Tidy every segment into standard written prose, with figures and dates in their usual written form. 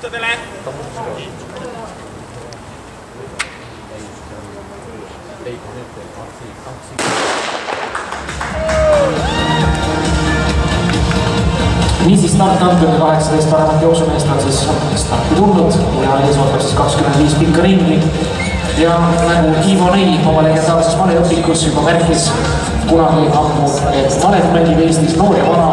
juhtudele. Niisiis startkampiooni 18 paremat jooksumeest on siis starti tulnud ja ees ootab siis 25 pikka ringi. Ja nagu Ivo Nei oma legendaarses maleõpikus juba märkis kunagi ammu, et malet mängib Eestis noor ja vana,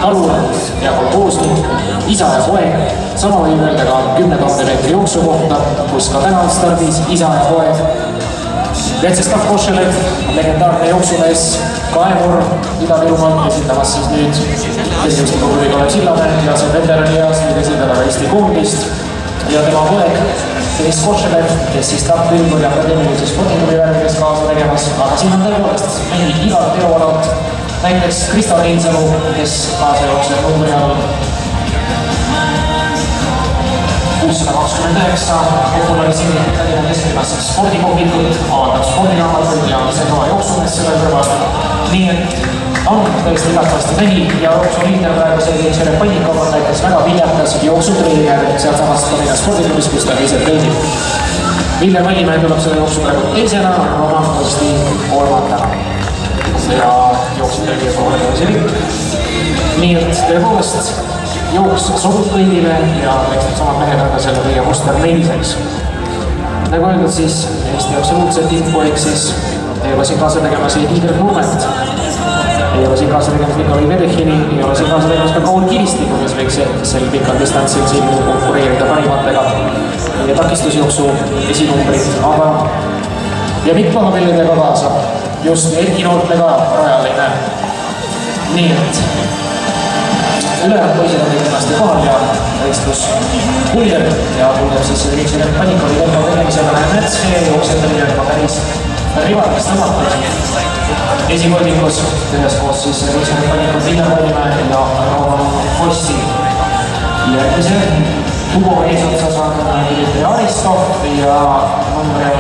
talurand ja kolhoosnik, isa ja poeg. Sama võib öelda ka 10 000 meetri jooksu kohta, kus ka täna on stardis isa ja poeg. Vjatšeslav Košelev, legendaarne jooksumees, Kaemur Ida-Virumaalt esindamas siis nüüd esimestikuga Kalev Sillamäe ja see veterani eas nüüd esindada Eesti koondist ja tema poeg Deniss Košelev, kes siis Tartu Ülikooli Akadeemilise Spordiklubi värvides kaasa tegemas, aga siin on tõepoolest mehi igal teoalalt, näiteks Krista Reinsalu, kes kaasa jookseb numbri all 629, populariseerib Tallinna kesklinnas spordikohvikut, avaldab spordiraamatuid ja ise ka jooksumees selle kõrval. Nii et on tõesti igatavasti mehi ja jooksuliider praegu see Tšerep Pannikov on näiteks väga viljakas jooksutreener sealsamast Tallinna spordiklubis, kus ta ise treenib. Vilja Mällimäe tuleb selle jooksu praegu teisena, Roman Kosti kolmandana. Ja jooksutreener poole tõusi vikk. Nii et tõepoolest jooks sobib kõigile ja eks need samad mehed on ka selle kõige muster neliseks. Nagu öeldud siis Eesti absoluutselt tipppoeg siis ei ole siin kaasa tegemas ei Tiider Nurmet, ei ole siin kaasa tegemas Nikolai Verehini, ei ole siin kaasa tegemas ka Kaul Kiristiku, kes võiks sel pikal distantsil siin konkureerida parimatega ja takistusjooksu esinumbrid, aga ja Mikk Pahamilledega kaasa, just Erki Noortle ka rajal ei näe. Nii et ülejäänud poisid on kindlasti kohal ja võistlus kulgeb ja kulgeb siis Tšerep Pannikovi tempo tegemisega läheb mets ja jooksetamine on juba päris rivadest tõmmatud. Esikordikus üheskoos siis Tšerep Pannikov, Vilja Mällimäe ja Roman Kosti. Järgmise tubo eesotsas on Dmitri Aristov ja numbril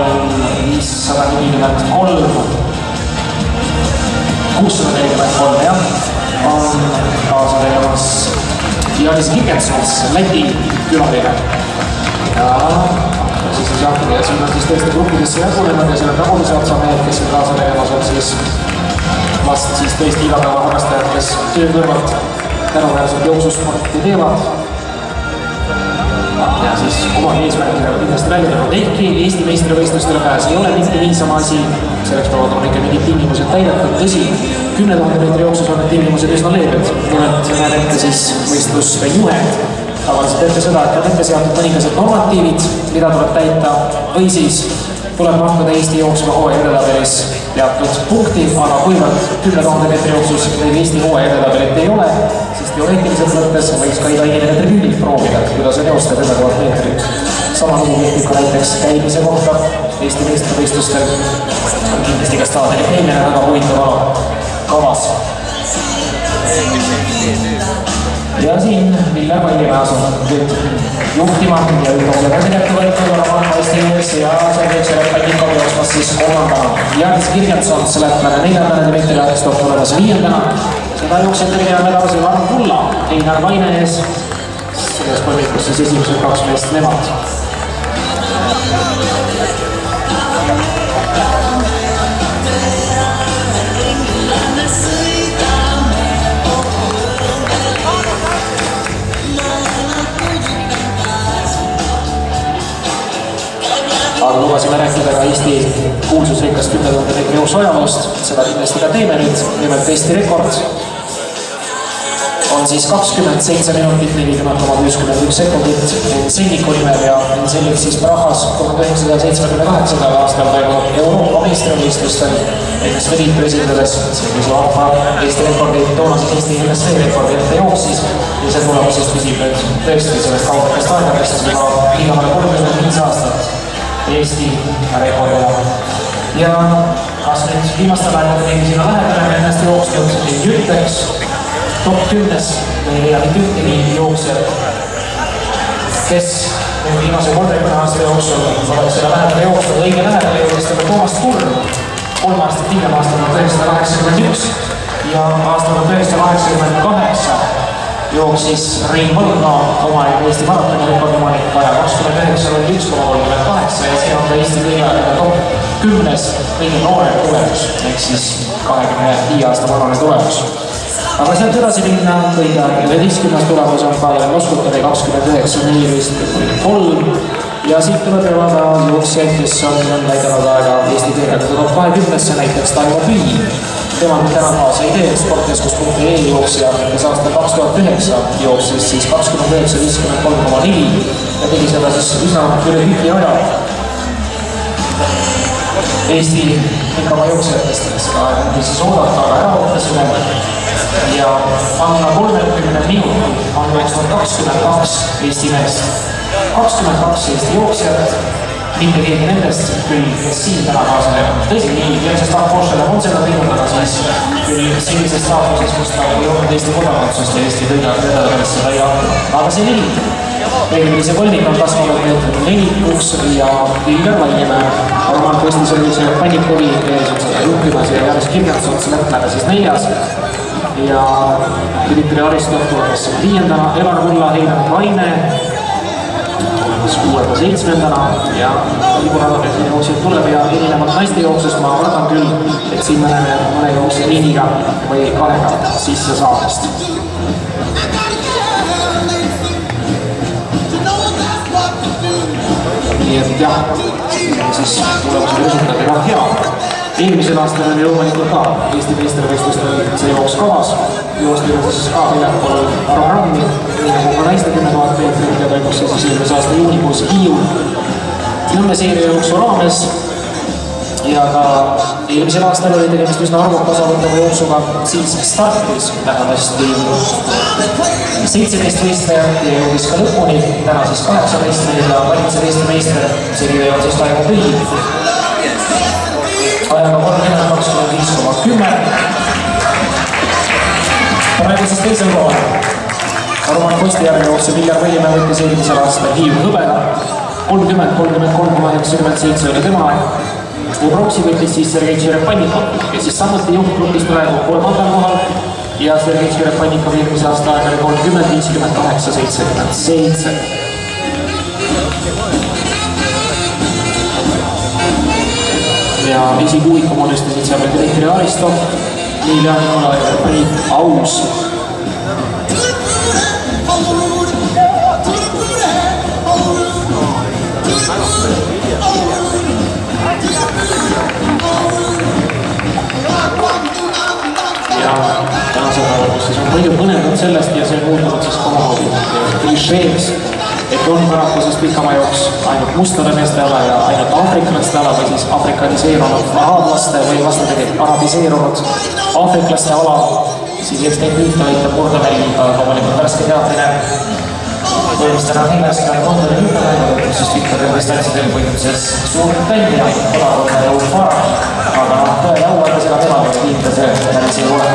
543, 643 jah, on kaasa tegemas Janis Kikensons, Läti külaline. Ja siis siin on siis tõesti gruppidesse jagunenud ja siin on tagumise otsa mehed, kes siin kaasa tegemas on siis vast siis tõesti igapäeva harrastajad, kes töö kõrvalt tänuväärselt jooksusporti teevad. Ja siis oma eesmärkidega kindlasti välja tulnud. Ehkki Eesti meistrivõistlustele pääs ei ole mitte niisama asi, selleks peavad on ikka mingid tingimused täidetud. Tõsi, 10 000 meetri jooksus on need tingimused üsna leebed. Nimelt näeb ette siis võistluste juhend. Tavaliselt ette seda, et on ette seatud mõningased normatiivid, mida tuleb täita või siis tuleb mahtuda Eesti jooksva hooaja edetabelis teatud punkti, aga kuivõrd 10 000 meetri jooksus meil Eesti hooaja edetabelit ei ole, siis teoreetiliselt mõttes võiks ka iga inimene tribüünilt proovida, kuidas on joostab 10 000 meetrit. Sama lugu kehtib ka näiteks käimise kohta Eesti meistrivõistlustel. On kindlasti ka staadionit eelmine väga huvitav kavas. Ja siin Vilja Mällimäe asub nüüd juhtima ja üldhoole käsikätte võetud Roman Kosti ees ja see Tšerep Pannikov jooksmas siis kolmandana. Janis Kikensons, lätlane neljandana, Dmitri Aristov tulemas viiendana. Seda jooksjate tegevad edasi Varm Kulla, Einar Vaine ees. Selles kolmikus siis esimesed kaks meest nemad. Aga lubasime rääkida ka Eesti kuulsusrikast 10 000 meetri jooksu ajaloost, seda kindlasti ka teeme nüüd. Nimelt Eesti rekord on siis 27 minutit 40,61 sekundit Ensenniku nimel ja Ensennik siis Prahas 1978. aastal toimunud Euroopa meistrivõistlustel ennast Veliitu esindades. See kui see vahva Eesti rekordi toonasest Eesti NSV rekordi ette jooksis ja see tulemusest küsib nüüd tõesti sellest kaugetest aegadest juba liigamale 35 aastat Eesti rekordaja. Ja kas nüüd viimastel aegadel mingi sinna lähedale ennast jooksnud ei ütleks, top 10 meil ei ole mitte ühtegi jooksjat, kes viimase 30 aasta jooksul oleks selle lähedale jooksnud õige lähedale jooksnud Toomas Kurm 3 aastat hiljem aastal 1981 ja aastal 1988 jooksis Rein Võlna, omaline Eesti maratoni rekordomanik, aja 29.01,38 ja see on ka Eesti kõige top 10 kõige noorem tulemus, ehk siis 25 aasta vanane tulemus. Aga sealt edasi minna kõige 11. tulemus on Kaarel Loskutari 29.14.3 ja siit tuleb jõuada jooksjaid, kes on näidanud aega Eesti kõige top 20-sse, näiteks Taimo Püü. Tema täna kaasa ei tee, sportkeskus.ee jooksja, kes aastal 2009 jooksis siis 29.53,4 ja tegi seda siis üsna üle tüki aja. Eesti pikama jooksjatest seda siis oodata, aga ära ootasime ja panna 30 minuti on 22 Eesti meest. 22 Eesti jooksjat, mitte keegi nendest küll, kes siin täna kaasa teeb. Tõsi, nii, Jensest Ahkošele on seda teinud, aga siis küll sellises staatuses, kus ta ei olnud Eesti kodakondsust ja Eesti vedadest seda ei andnud. aga see nelik. Eelmise kolmik on kasvanud meetrid nelikuks ja Ilgar Vallimäe. Roman Postis oli see Pannikovi ees on seda juhtimas ja Jaanus Kirjansons lätmega siis 4. ja Dmitri Aristov tulemas 5. Elar Mulla, Heinar Vaine 6.7. ja Igor Adamesi jooksjad tuleb ja erinevalt naiste jooksus ma arvan küll, et siin me näeme mõne jooksja liiniga või kahega sisse saamist. Nii et jah, siis tulemused resultaati ka hea. Eelmisel aastal oli loomulikult ka Eesti meistervõistlustel see jooks kavas. Joostile siis ka väljapool programmi, nii nagu ka naiste 10 000 meetrit ja toimus see siis eelmise aasta juunikuus Hiiul Nõmme seeria jooksu raames. Ja ka eelmisel aastal oli tegemist üsna arvuka osavõttava jooksuga, siis startis tähendasti 17 võistlejat ja jõudis ka lõpuni, täna siis 18 ja valitsev Eesti meister, seeria on siis Taimo Püü. Ajaga 30.25,10. Praegu siis teisel kohal. Roman Posti järgi jookseb Ilgar Vallimäe võttis eelmisel aastal Hiiu hõbeda. 30.33,97 oli tema aeg. Bronksi võttis siis Sergei Tšerepannikov, kes siis samuti juhtgrupis praegu 3. kohal ja Sergei Tšerepannikov eelmise aasta aeg oli 30.58,77. Ja esikuuiku moodustasid seal Dmitri Aristov, Liilia Nikolai ja Priit Aus. Ja tänase päeval, kus siis on palju põnevat sellest ja see on muutunud siis komamoodi klišeeks, et on paraku siis pikamajooks ainult mustade meeste ala ja ainult aafriklaste ala või siis afrikaniseerunud araablaste või vastupidi arabiseerunud aafriklaste ala, siis eks neid müüte aitab murda meil loomulikult värske teadmine. Põhimõttena Hiinast on Kondori müüte läinud, siis pikkadel distantsidel põhimõtteliselt Suurbritannia kodakonna ja Ufara, aga tõe jauada seda temalt liita see päris ei ole.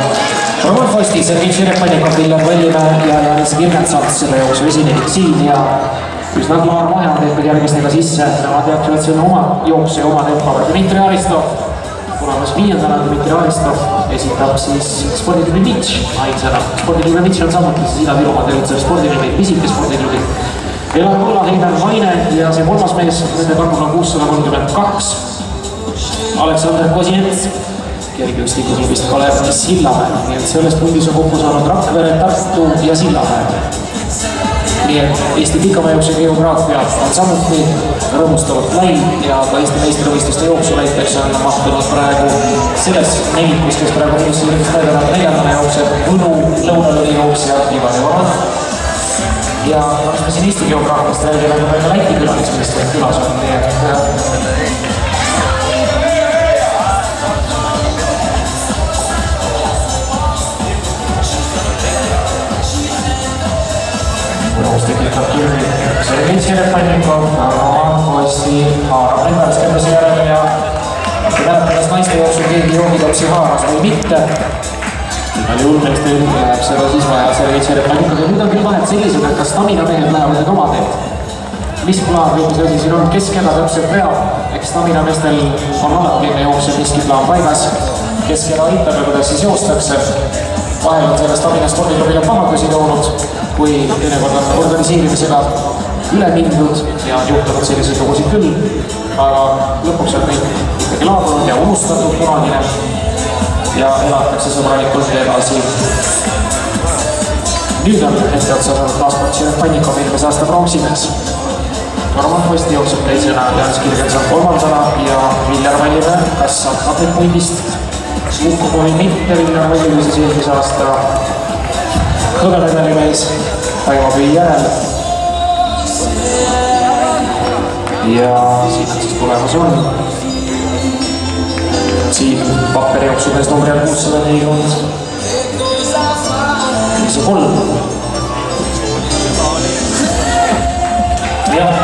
Roman Posti, Sergei Tšerepannikov, Ilgar Vallimäe ja Jaanis Kirjansons selle jooksu esinenud siin ja üsna klaar vahe on tehtud järgmistega sisse. Nemad teatavad selle oma jooksu ja oma tempoga. Dmitri Aristov, tulemas 5. Dmitri Aristov esitab siis spordiklubi Mitš ainsana. Spordiklubi Mitš on samuti siis Ida-Virumaa tegutsev spordiklubi, pisike spordiklubi. Elar Mulla, Heinar Vaine ja see kolmas mees, nende karbul on 632. Aleksandr Kozjents, kergejõustikuklubist Kalev Sillamäe, nii et sellest pundis on kokku saanud Rakvere, Tartu ja Sillamäe. Nii et Eesti pikamajooksja geograafia on samuti rõõmustavalt lai ja ka Eesti meistrivõistluste jooksu näiteks on mahtunud praegu selles nelikus, kes praegu minusse näidanud 4. jooksjad Võnu lõunalõli jooksja Ivan Joran. Ja kui me siin Eesti geograafiast räägime, nagu praegu Läti külalismestrid külas on, nii et Sergei Tšerepannikov, Roman Posti haarab ümberskenduse järele ja mäletades naiste jooksul keegi joogitopsi haaras või mitte. Igal juhul meeste ülgi läheb seda siis vaja Sergei Tšerepannikov ja nüüd on küll vahet sellised, et kas stamina mehed lähevad nüüd oma teed. Mis plaan kõige see asi siin on, keskjana täpselt veab, eks stamina meestel on alati enne jooksja miski plaan paigas, keskjana aitab ja kuidas siis joostakse. Vahel on sellest Tallinna spordiklubile pahandusi toonud, kui teinekord on organiseerimisega üle mindud ja on juhtunud selliseid lugusid küll, aga lõpuks on kõik ikkagi laabunud ja unustatud kunagine ja elatakse sõbralikult edasi. Nüüd on hetke otsa saanud taaskord Šeref Pannikov eelmise aasta pronksimees. Norman Posti jookseb teisena, Jans Kirgenson kolmandana ja Viljar Vallimäe, kas saab abit puldist? Suhkupohi mitte, Viljar Vallimäe siis eelmise aasta hõbemedalimees Taimo Püü järel. Ja siin on siis tulemus on. Siin Vapperi jooksumees numbri on 640. 5-3. Jah.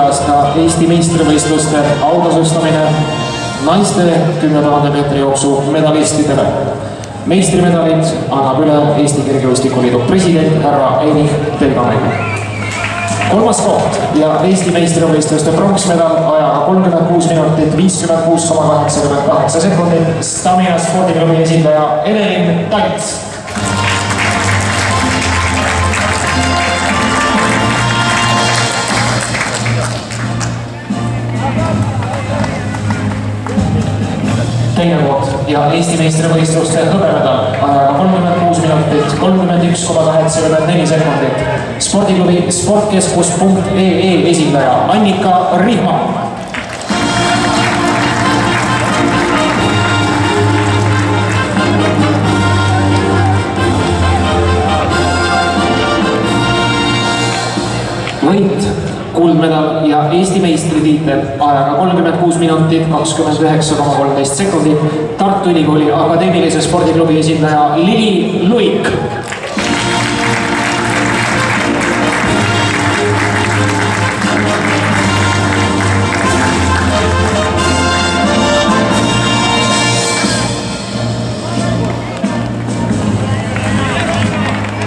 Aasta Eesti meistrivõistluste autasüstamine naiste 10 000 meetri jooksu medalistidele. Meistrimedalid annab üle Eesti Kergejõustikuliidu president härra Einik Telgamine. Kolmas koht ja Eesti meistrivõistluste pronksmedal ajaga 36 minutit 56,88 sekundit. Stamina spordiklubi esindaja Evelin Talts. Teine koht ja Eesti meistrivõistluste hõbemedal ajaga 36 minutit 31,84 sekundit. Spordiklubi sportkeskus.ee esindaja Annika Rihma. Võit, kuldmedal ja Eesti meistritiitel ajaga 36 minutit 29,13 sekundit. Tartu Ülikooli Akadeemilise spordiklubi esindaja Lili Luik.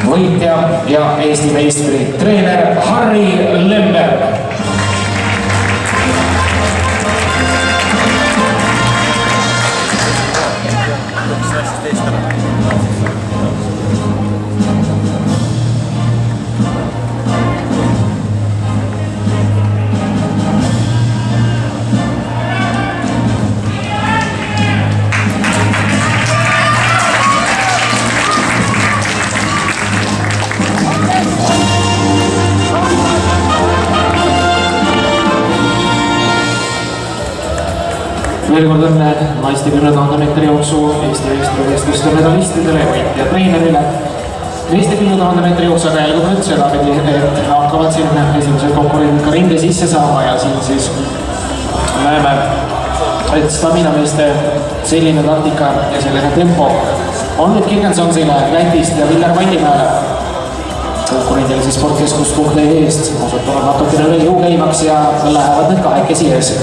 Võitja ja Eesti meistri treener Harri Lemberg. Veel kord õnne naiste 10 000 meetri jooksu Eesti meistrivõistluste medalistidele, võitja treenerile. Eesti 10 000 meetri jooksuga jälgub nüüd sedapidi, et hakkavad siin esimesed konkurendid ka rinde sisse saama ja siin siis näeme, et Staminameeste selline taktika ja selline tempo on nüüd Kirgensonsile Lätist ja Viljar Vallimäele. Konkurendile siis sportkeskus.ee-st osutunud natukene üle jõu käimaks ja lähevad need kahekesi ees.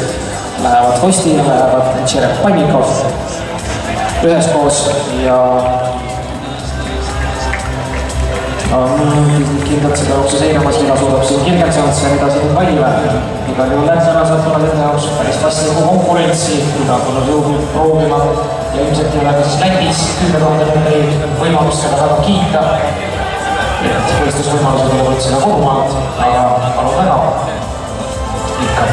Lähevad Posti ja lähevad Šeref Pannikov üheskoos ja kindlalt seda jooksu seiramas, mida suudab siin Kirgensons ja mida siin Vallimäe. Igal juhul läänsanased tuleb enda jaoks päris vastiku konkurentsi, mida tuleb jõudnud proovima ja ilmselt ei ole ka siis Lätis 10 000 meetri võimalust seda väga kiita. Et võistlusvõimalused ei võtta seda kodumaalt, aga palun väga ikka.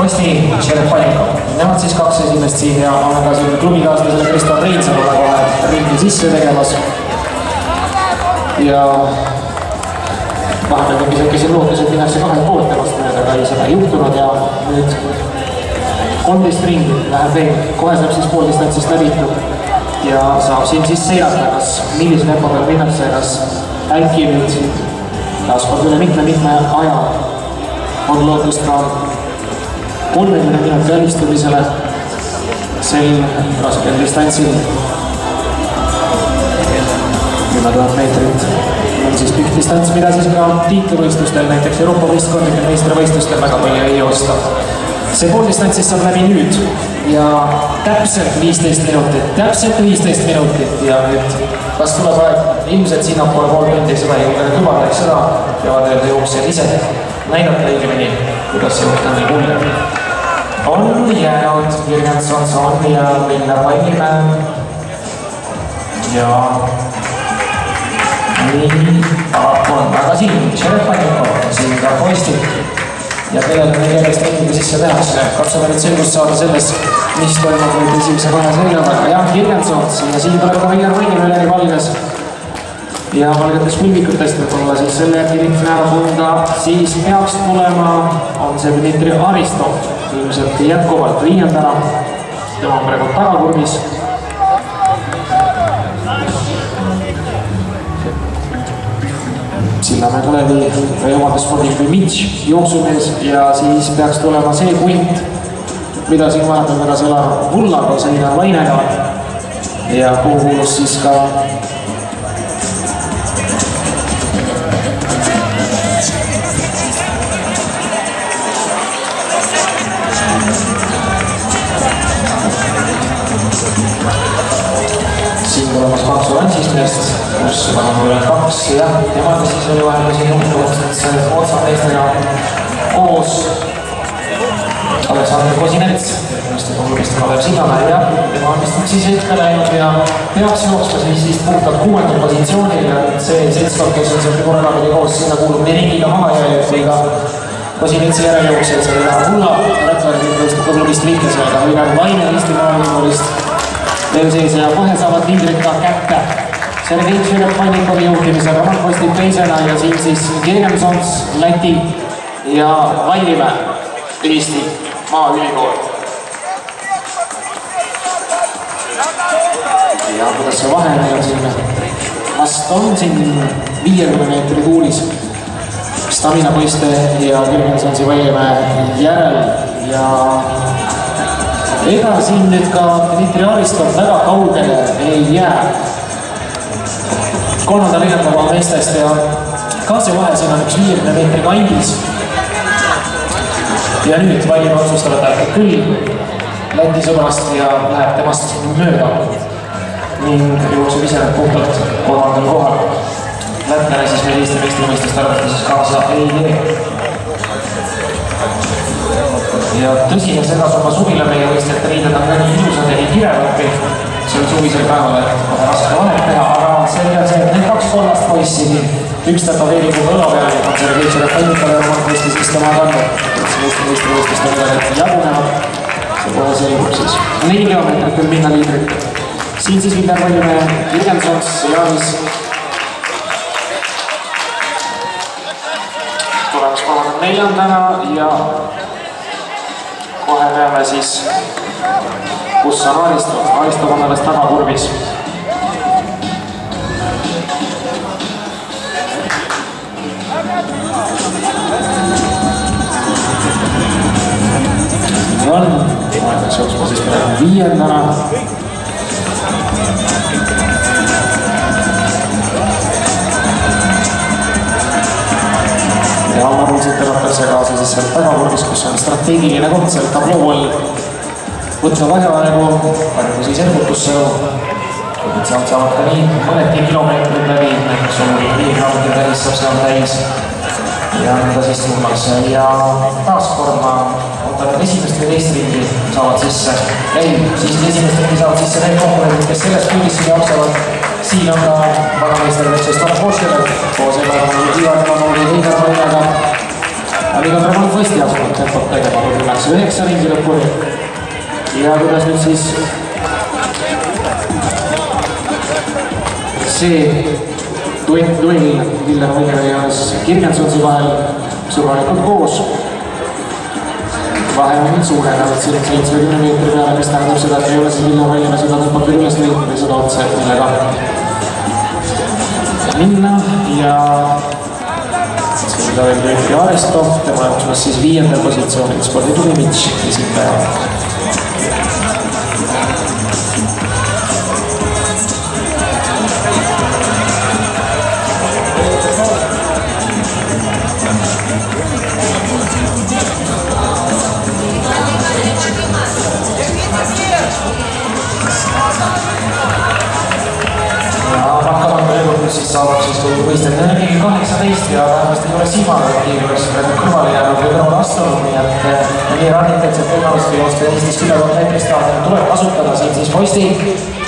Posti, Šeref Pannikov. Nemad siis kaks esimest siin ja olen ka siin klubikaaslasele Kristof Reinsalule kohe ringi sisse tegemas. Ja vahepeal tekis lootus, et minnakse kahelt poolt elast mööda, aga ei seda ei juhtunud ja nüüd 13 ringi läheb veel. Kohe saab siis pool distantsist läbitud ja saab siin siis seirata, kas millise tempo peal minnakse, kas äkki nüüd taaskord üle mitme aja on lootust ka 30 minuti alistumisele sel raskel distantsil. 10 000 meetrit on siis pikk distants, mida siis ka tiitlivõistlustel, näiteks Euroopa võistkondlikel meistrivõistlustel väga palju ei joosta. See pooldistantsist saab läbi nüüd ja täpselt 15 minutit ja nüüd kas tuleb aeg ilmselt sinnapoole pool tundi, seda ei julge lubada, eks seda peavad öelda jooksjad ise näidata õigemini, kuidas see juht on nii mulje. On jäänud Jürgen Sonson ja Viljar Vallimäe ja nii paraku on väga siin Šerepannikov, siin ka poistid ja kellele meil järjest ringiga sisse tehakse. Katsume nüüd selgust saada selles, mis toimub nüüd esimese kahe selja taga. Jah, Jürgensons ja siin tuleb ka Viljar Vallimäe valges ja valgetes pulvikutest võib-olla siis selle järgi lihtne ära tunda. Siis peaks tulema, on see Dmitri Aristov, ilmselt jätkuvalt viiendana. Tema on praegu tagakurvis. Sillamäe Kalevi Rajamade spordiklubi Mitš jooksumees ja siis peaks tulema see punt, mida siin vahepeal vedas Elar Vulla koos Einar Vainega ja kuhu kuulus siis ka siin tulemas kaks oranžismeest, kus 22 ja nemad siis oli vahepeal siin juhtunud otsad teistega koos Aleksandr Kosinets, klubist Kalev Sillamäe ja tema on vist nüüd siis ette läinud ja peaks jooksma siis puhtalt 6. positsioonil ja see seltskond, kes on seal korralapidi koos, sinna kuulub nii ringiga mahajääjad kui ka Kosinetsi järelejooksjad, see oli Elar Vulla, Rätvari klubist liiklasega, Viljar Vaine Eesti maailmakoolist veel sees ja kohe saavad liidrid ka kätte. Sergei Šerepanikovi juhtimisel Roman Kostid teisena ja siin siis Jürgensons, Läti ja Vallimäe, Eesti Maaülikool. Ja kuidas see vahe on siin? Vast on siin 50 meetri tuulis Stamina poiste ja Jürgensonsi Vallimäe järel ja ega siin nüüd ka Dmitri Aristov väga kaugele ei jää. 3. linnatava meestest ja ka see vahe siin on üks 50 meetri kandis. Ja nüüd Vallimäe otsustab, et küll Läti sõbrast ja läheb temast mööda ning jookseb ise puhtalt 3. kohal. Lätlane siis meil Eesti meistrivõistlust arvates kaasa ei tee. Ja tõsine sedas oma suvile meie võistlejate riided on ka nii ilusad ja nii kirevad see on suvisel päeval, et kohe raske vahet teha, aga selge on see, et need 2 kollast poissi nii üks tätoveeringuga õla peal on Sergei Šerepannikov ja Roman Kostis vist tema kandnud. Eesti meistrivõistlust on veel, et jagunevad. See kohe selgub siis 4 kilomeetrit küll minna liidrit. Siin siis Viljar Vallimäe, Jürgensons, Jaanis. Tulemas 34. ja kohe näeme siis, kus on Aristov. Aristov on alles tagakurvis. Nii on, aegas jooksma siis praegu 5. Ja arvamuselt tõratakse kaasa siis sealt tagakurvis, kus on strateegiline koht seal tabloo all. Võtta vaheaegu, parem siis ergutusse. Sealt saavad ka nii mõnedki kilomeetrid läbi, näiteks on 5 kilomeetri täis saab seal täis. Ja mida siis tullakse ja taaskord ma ootan esimest või teist ringi saavad sisse. Ei, siis esimest ringi saavad sisse need konkurendid, kes sellest pildis siin jooksavad. Siin on ka vanameister Vetsestor Košev, koos Ivar Ivanovi Heinar Vainaga. Oli ka Roman Kosti asunud tempot tegema, kui minnakse 9 ringi lõpuni. Ja kuidas nüüd siis see duell Viljar Vallimäe ja Jürgensonsi vahel sõbralikult koos. Vahe on suurenenud siin 70 meetri peale, mis tähendab seda, et ei ole siis Viljar Vallimäe seda tõmpab üles leidnud või seda otse, millega minna ja seda veel Dmitri Aristov, tema jooksmas siis 5. positsioonil spordiklubi Mitš esindaja. võistleb ligi 18 ja vähemasti ei ole Siimangi, kes kõrvale jäänud või kõrvale astunud, nii et nii ranniteks, et võimalust joosta Eestis 10 meetrist aastane tuleb kasutada siin siis posti.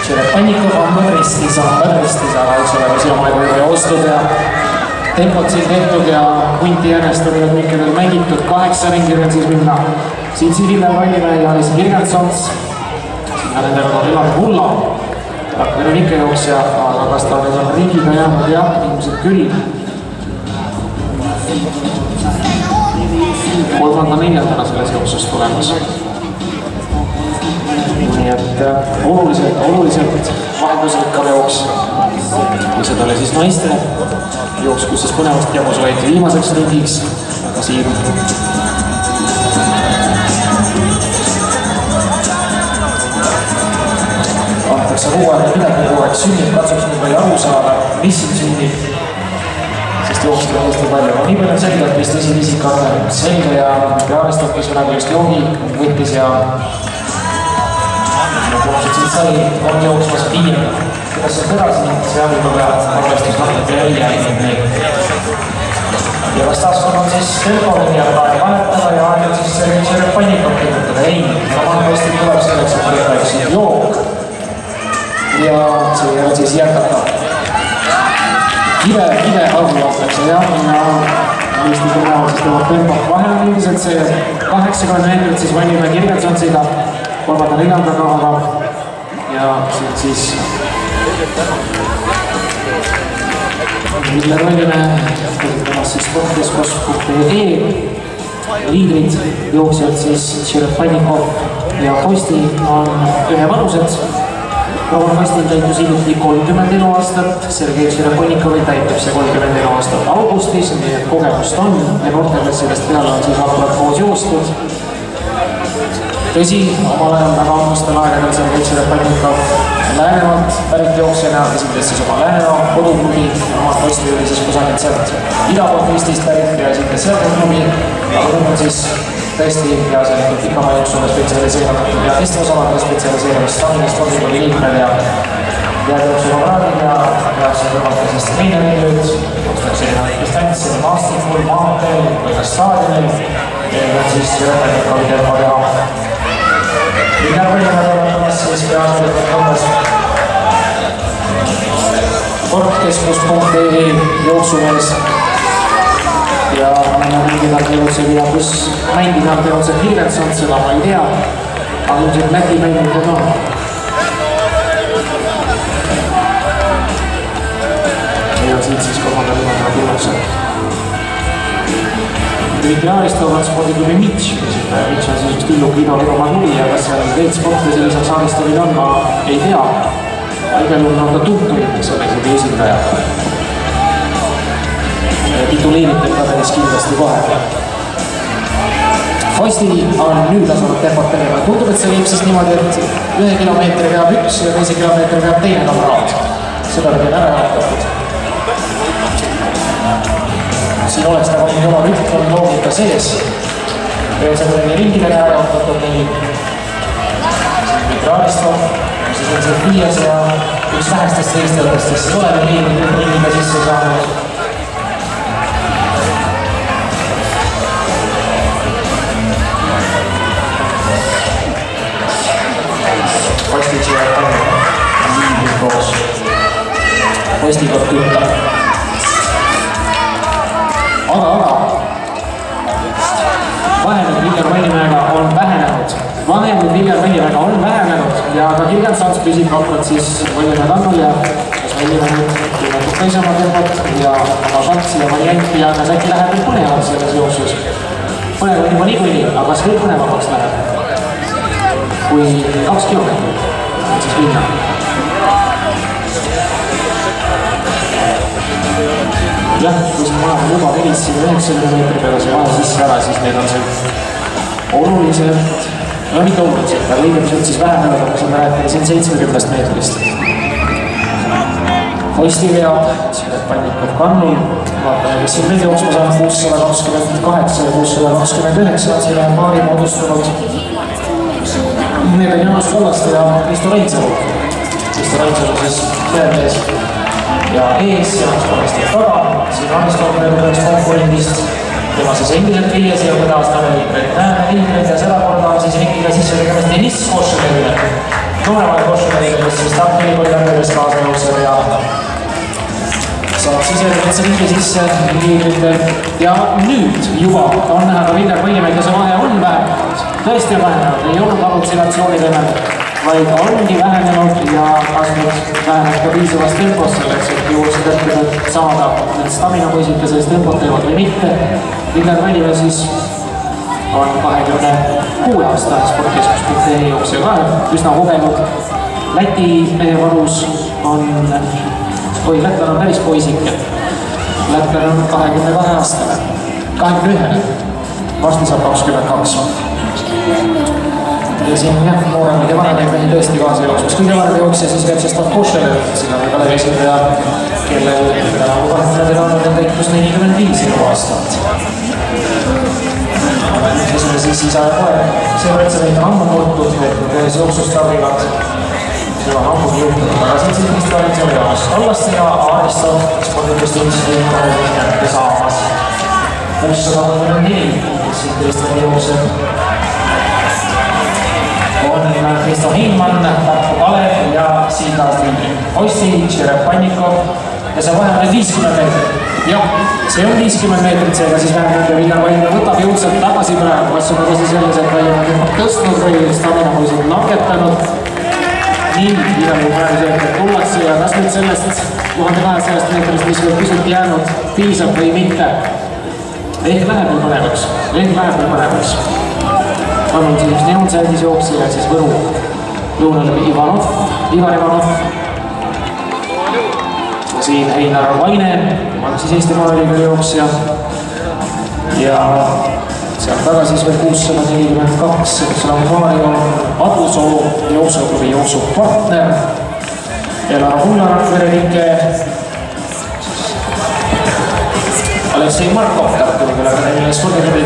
Tšerepannikov on ristis, aga eks ole, kui silmaga juba joostud ja tempot siin tehtud ja hunti järjest oli minkidel mängitud 8 ringi veel siis minna. Siin siis Viljar Vallimäe ja Alice Kirgensons. Siin nendega on Ülar Kulla. Rakvere on ikka jooksja, aga kas ta nüüd on ringiga jäänud? Jah, ilmselt küll. 3.4. selles jooksus tulemas. Nii et oluliselt vahendusrikkal jooks. Kui seda oli siis naiste jooks, kus siis põnevast jagus võeti viimaseks ringiks. Aga siin antakse ruuaega midagi kogu sünnib, katsuks nüüd palju aru saada, mis siin sünnib, sest jooksida on hästi palju. Nii palju on selge, et vist esimesik on selge ja arvestab, kes praegu just joogi võttis ja kuulsud siit sai, on jooksmas piir. Kuidas see edasi, seal juba arvestus natuke ei jäänud neid. Ja kas taaskord on siis tempoline ja aeg vahetada ja aeg on siis Tšerepannikov kirjutada? Ei, omal postil tuleb selleks, et võtta üks jook. Ja see on siis jätkata. Kive hagu vastatakse ja Eesti kõneval siis tõmab tempot vahe on üldiselt see 80 meetrit siis Vallimäe Kirgensonsiga 3.4. kavaga ja siin siis Viljar Vallimäe kasutamas siis sportkeskus.ee liidrid jooksjad siis Tšerepannikov ja Posti on ühevanused. Roman Kastil täitus hiljuti 30 eluaastat, Sergei Tšerepannikovil täitub see 30 eluaastat augustis, nii et kogemust on ja noorteklassidest peale on siis hakkavad koos joostud. Tõsi, omal ajal väga ammustel aegadel Sergei Tšerepannikov Läänemaalt pärit jooksjana esindas siis oma Läänemaa koduklubi ja oma Posti oli siis kusagilt sealt idapoolt Eestist pärit ja esindas seal klubi, aga nüüd on siis tõesti peaasjalikult pikama jooksule spetsialiseerunud ja teistlusaladele spetsialiseerumist Tallinnast Valdikoli liikmed ja jääjooksule praadid ja see kõrvalda siis teine nüüd jookstakse erinevaid distantsi maastikul, maanteel või ka staadionil ja on siis Tšerepanikovi tempo teha. Viljar Vallimäe toimetamas siis peaasjalikult Nõmmes sportkeskus.ee jooksumees ja mängida tegutsevina pluss mängida tegutsev Kirgensons, seda ma ei tea, aga ilmselt Läti mängida on. Ja siit siis 3.4. tullakse. Dmitri spordiklubi Mitš, Mitš on siis üks Tilluki Ida-Virumaa klubi ja kas seal teid sportlasi lisaks Aristovil on, ma ei tea. Igal juhul on ta tunturid, mis on isegi esindaja. Tituleeritud tabelis kindlasti kohe. Posti on nüüd asunud tempot tegema. Tundub, et see viib siis niimoodi, et 1 kilomeetri peab üks ja 2 kilomeetri peab teine kameraad. Seda on ära jaotatud. Siin oleks nagu mingi oma rütm loogika sees. Veel see mõnegi ringidele ära jaotatud neil. Siin Dmitri Aristov, siis on see 5 ja üks vähestest eestjatest, kes ei ole veel ringiga sisse saanud. Postitši ja Tanne koos. Postikord kütta. Aga vahemed Viljar Vallimäega on vähenenud. Ja ka Kirgensons püsib kampad siis Vallimäe kannul ja kas Vallimäe nüüd tunnetub teisema tempot ja oma šansi ja varianti ja kas äkki läheb nüüd põnevalt selles jooksus. Põnev on juba niikuinii, aga kas veel põnevamaks läheb? Kui 2 kilomeetrit, siis minna. Jah, kui see vahe juba 490 meetri peale see vahe sisse ära, siis need on see oluliselt, no mitte oluliselt, aga ilmselt siis vähenenud, aga siin rääkida siin 70 meetrist. Posti veab, Tšerepannikov kannul, vaatame, kes siin veel jooksma saab, 628 ja 629 on siin paari moodustunud. Need on Joonas Kallaste ja Kristo Reinsalu. Kristo Reinsalu siis järgmees ja ees ja spordistab taga. Siin Aristormel üheks konkurendist. Tema siis endiselt viies ja kui aastane liikmed ja seda korda on siis ringiga sisse tegemist Deniss Košševeile. Nooremale Košševeile, kes siis Tartu-Ülikooli järgmises kaasa jookseb ja saab sisenenud see ringi sisse liidritel. Ja nüüd juba on näha ka Viljar Võinemäe, kes vahe on vähenenud. Tõesti on vähenenud, ei olnud alutsilatsiooni teemal, vaid ongi vähenenud ja kasvanud väheneb ka piisavas tempos selleks, et jõuaksid ette saada need staminapoisid, kes sellist tempot teevad või mitte. Viljar Võinemäe siis on 26 aasta spordikeskuspunkti jooksja ka üsna kogenud. Läti mehe varus on lätlane on päris poisike. Lätlane on 22 aastane. 21. Varsti saab 22. Ja siin jah, nooremad ja vanemaid mehi tõesti kaasa jooksmas. Kõige varem jooksja siis veeb Sestav Koššev, siin on Kalevi esindaja, kellel partneridel on täitus 45 aastat. Siis isa ja poeg. See võrdse meid on ammu muutud, et jooksust tarvivad. Seda on ammu juhtunud, aga siin sellist valitsev jaoks. Allaste ja Aaristo spordikust ilmselt kätte saamas. 634, kes siin tõesti jookseb. On Kristo Heinmann, Tartu Kalev ja siin taas Ossi, Tšerepannikov ja see vahe on 50 meetrit. Jah, see on 50 meetrit, seega siis vähemalt ja Viljar Võinemäe võtab jõudsalt tagasi praegu. Kas on tõsi selles, et Võinemäe on tõstnud või staminapoisid naketanud? Nii, igal juhul praegu see, et tullakse ja kas nüüd sellest 1200 meetrist, mis võib pisut jäänud, piisab või mitte? Ehk läheb veel põnevaks. On siis Neon Sändis jooksja ja siis Võru lõunale Ivar Ivanov. Siin Einar Vaine on siis Eesti Maaülikooli jooksja ja sealt taga siis veel 642, kus on Maarja Adusoo jooksuklubi jooksupartner. Elar Hullar, Verenike, Aleksei Markov, Tartu-Ülikooli Akadeemiline spordiklubi.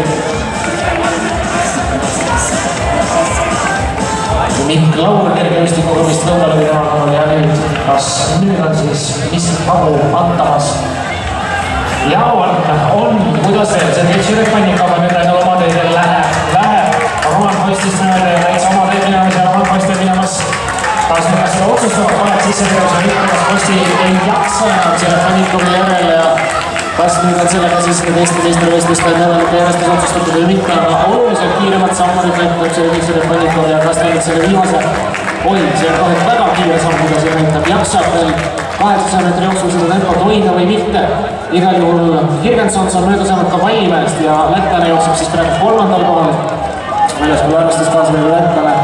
Mikk Laur kergejõustikuklubist lõunale ja nüüd, kas nüüd on siis mis mahu antamas? Ja on, kuidas veel, see Tšerepannikov on nüüd ainult oma teedel läheb. Roman Postist näed ja täitsa oma teed minemas ja Roman Post on minemas. Taas nüüd, kas seda otsustavad, paned sisse tegevuse mitte, kas Posti ei jaksa enam Tšerepannikovi järele ja kas nüüd on sellega siis teiste võistluste nädalate järjestes otsustatud või mitte, aga oluliselt kiiremat sammu nüüd näitab Tšerepannikov ja kas teinud selle viimase see on kohe väga kiire samm, mida see näitab. Jaksab veel 800 meetri jooksul seda tempot hoida või mitte. Igal juhul Hirgensons on mööda saanud ka Vallimäest ja lätlane jookseb siis praegu 3. kohal. Väljaspool arvestas kaasa veel lätlane.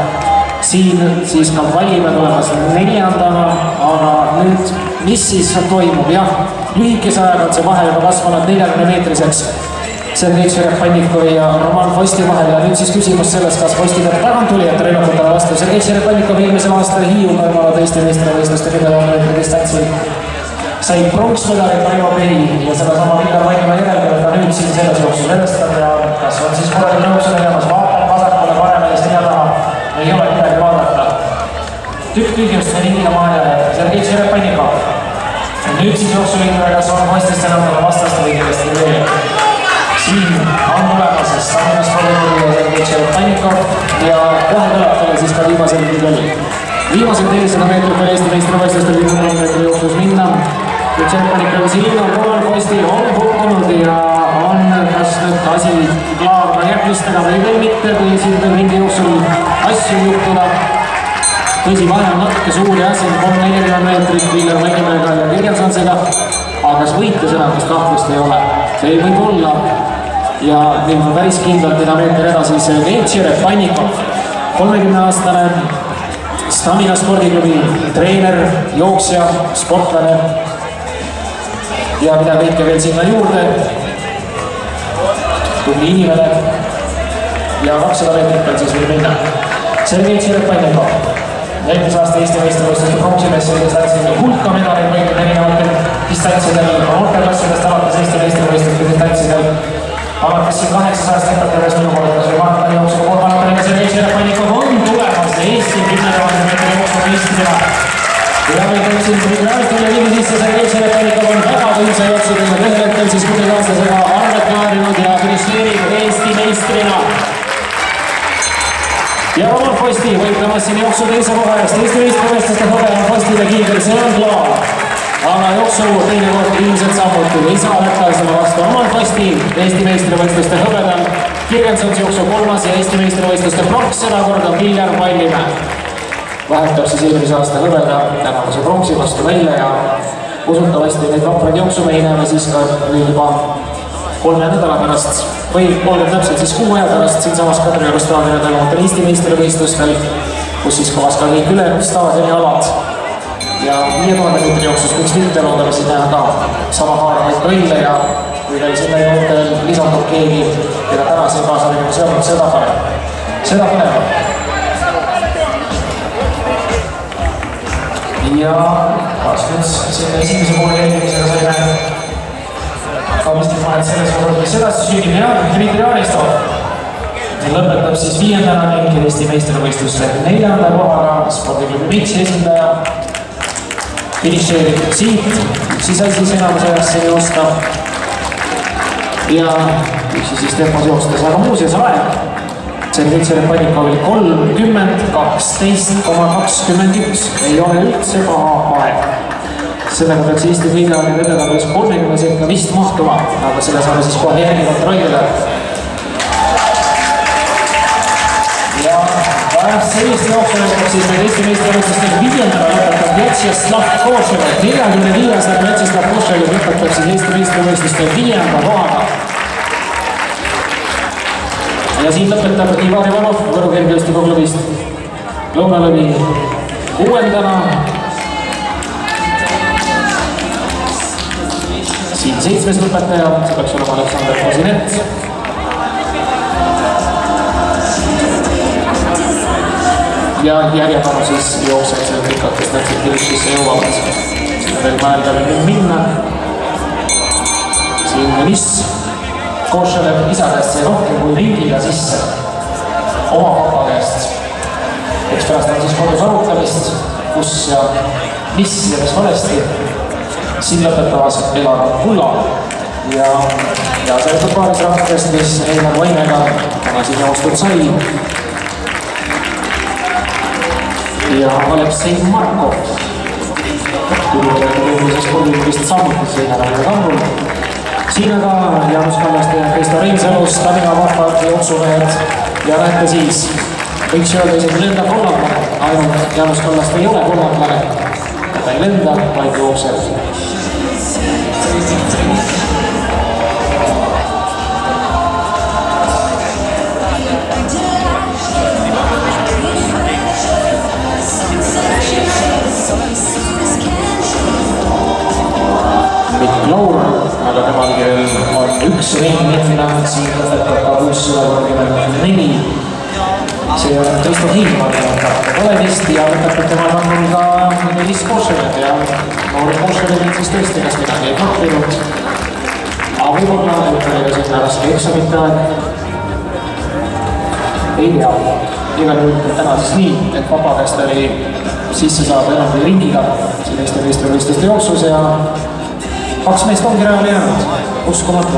Siin siis ka Vallimäe tulemas 4. aga nüüd, mis siis toimub? Jah, lühikese ajaga on see vahe juba kasvanud 40 meetriseks. Sergei Tšerepannikovi ja Roman Posti vahel ja nüüd siis küsimus sellest, kas Posti peab tagantulijate rünnakutele vastu. Sergei Tšerepannikovi eelmisel aastal Hiiu toimavad Eesti meistrivõistluste 400 distantsil sai pronksmedali parima mehi ja seda sama Viljar Võinemäe järele, ta nüüd siin selles jooksus vedestab ja kas on siis korralik jooksu tegemas, vaatab vasakule, paremale selja taha, ei ole midagi vaadata. Tükk tühjust see ringiga maja ja Sergei Tšerepannikov. Nüüd siis jooksuliikmega, kas on Postist enam vastast või kellest veel. Siin on tulemas Stamina spordiklubi ja Sergei Tšerepannikov ja kohe kõlab talle siis ka viimasel teel. Viimasel teel 100 meetrit veel Eesti meistrivõistlustel 50 meetri jooksus minna. Tšerepannikov siin on Roman Posti on hukkunud ja on kas nüüd asi klaar ka järgmistega või veel mitte, kui siin veel mingi jooksul asju juhtuda. Tõsi, vahe on natuke suur ja siin 340 meetrit Viljar Võinemäega ja Hirgensonsega, aga kas võite seda, kus kahtlust ei ole? See võib olla ja meil on päris kindlalt mida meeter edasi Sergei Tšerepannikov, 30-aastane Stamina spordiklubi treener, jooksja, sportlane ja mida kõike veel sinna juurde. Tubli inimene ja 200 meetrit on siis veel minna. Sergei Tšerepannikov. Eelmise aasta Eesti meistrivõistluste pronksimees distantsil hulka medaleid võitnud erinevatel distantsidel, noorteklassidest alates Eesti meistrivõistluste distantsidel. Alates siin 800 meetrit minu kordas või vaatame jooksuga kolmandale Sergei Tšerepannikov on tulemas Eesti 10 000 meetri jooksu meistrile. Ja meil on siin Graanikule ligi sisse Sergei Tšerepannikov on väga võimsa jooksudega ühel hetkel siis kundikaaslasega arvet naarinud ja finišeerib Eesti meistrina. Ja Roman Posti võitlemas siin jooksu teise koha eest. Eesti meistrivõistluste hõbe on Postile kiigel, see on klaar. Aga jooksu teine kord ilmselt samuti ei saa lätlasele vastu. Roman Posti Eesti meistrivõistluste hõbedal, Kirgensons jooksu kolmas ja Eesti meistrivõistluste pronks seda korda Viljar Mallimäe. Vahetab siis eelmise aasta hõbeda tänavuse pronksi vastu välja ja usutavasti neid vapraid jooksumehi näeme siis ka juba 3 nädala pärast või olgem täpselt siis 6 aja pärast siinsamas Kadrioru staadionil toimuvatel Eesti meistrivõistlustel, kus siis kohas ka kõik ülejäänud staadioni alad ja 5000 meetri jooksus võiks mitte loodame siis näha ka sama haaravaid kõlle ja kui veel sinna juurde lisandub keegi, keda tänase kaasaliga seotud seda põnevat. Ja kas nüüd sinna esimese poole jälgimisega saime kaabistik vahet selles korras, mis edasi sünnib ja Dmitri Aristov lõpetab siis 5. ning Eesti meistrivõistluste 4. kohaga spordiklubi Mitsi esindaja. Finišeerib siit, üksi sai siis enamuse ajast siin joosta ja üksi siis tempos joostes, aga muuseas aeg Sergei Tšerepannikovil 30.12,21 ei ole üldse paha aeg. Sellega peaks Eesti võidajal vedada päris 30 sekka vist mahtuma, aga selle saame siis kohe järgi kontrollida. Ja sellist jooksu lõpetab siis meil Eesti meistrivõistlustel 5. lõpetab Vjatšeslav Košev. 45. Vjatšeslav Košev lõpetab siis Eesti meistrivõistlustel 5. kohaga. Ja siin lõpetab Ivar Ivanov Võru Kergejõustiku klubist. Lõunalõvi 6. Siin 7. lõpetaja, see peaks olema Aleksandr Kozinet. Ja järjepanu siis jookseb selle pikalt, kes täpselt finišisse jõuavad. Siin veel mõelda veel minna. Siin Nis Košelev isa käest sai rohkem kui ringiga sisse oma papa käest. Eks pärast on siis kodus arutamist, kus ja mis ja mis valesti. Siin lõpetavas Elar Kulla ja see võtab paaris rahvakest, mis Einar Vainega täna siin joostud sai. Ja Aleksei Markov tuli spordiklubist samuti siin ära Tammul. Siin aga Jaanus Kallaste ja Kristo Reinsalus, Tamina vahvad jooksumehed ja näete siis, võiks öelda isegi lenda kolmandlane, ainult Jaanus Kallaste ei ole kolmandlane, ta ei lenda, vaid jookseb. Mikk Laur, aga temalgi on üks ring minna, siin lõpetab ka 634. See on Tõisto Hiilmann, pole vist ja lõpetab temal on ka Nis Košelev ja noori Košelevil siis tõesti kas midagi ei kahvinud. Aga võib-olla õppeliga sinna raske eksamite aeg. Ei tea, igal juhul täna siis nii, et vaba käest oli sisse saada enam kui ringiga siin Eesti meistrivõistluste jooksus ja 2 meest ongi rajale jäänud, uskumatu.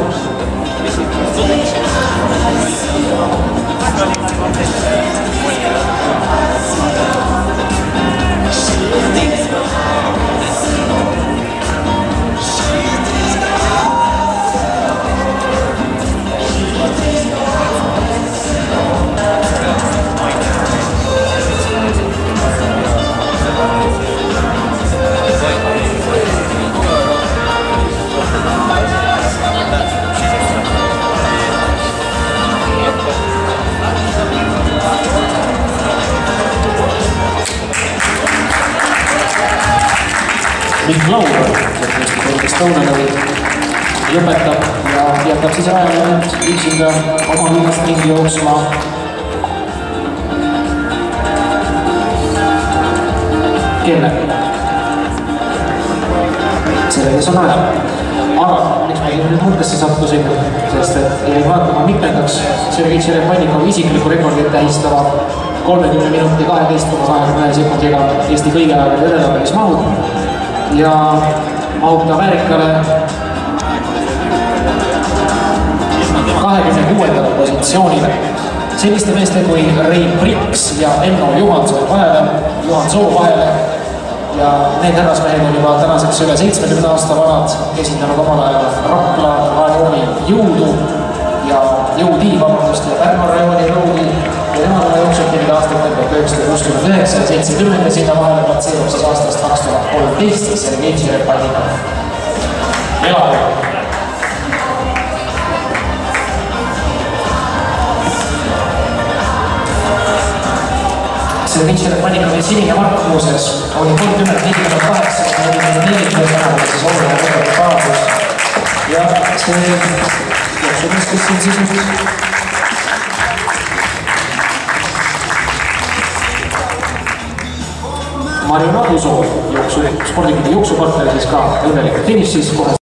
Mikk Laur, kes Taunelõvi lõpetab ja jätab siis rajale nüüd üksinda oma viimast ringi jooksma. Kelle? Selle, kes on rajal. Aga miks ma nüüd mõttesse sattusin, sest et jäi vaatama mitmendaks Sergei Tšerepannikov isikliku rekordit tähistava 30 minuti 12,21 sekundiga Eesti kõige aegade edetabelis mahub ja mahub ta väärikale 26. positsioonile. Selliste meeste kui Rein Priks ja Enno Johansoo vahele ja need härrasmehed on juba tänaseks üle 70 aasta vanad, esindanud omal ajal Rapla rajooni jõudu ja Pärnu rajooni jõudi ja nemad oma jooksutid aastatel 1969 ja 70 ja sinna vahele platseerub siis aastast 2013 selle Keitsi Repanniga elab. Selle Keitsi Repanniga meil sinine mark muuseas oli 30-48 ja 44 tänavu siis oluline kaasus ja see jooksumees, kes siin siis Marju Nadusoo spordiklubi jooksupartner siis ka õnnelikult finišis kohe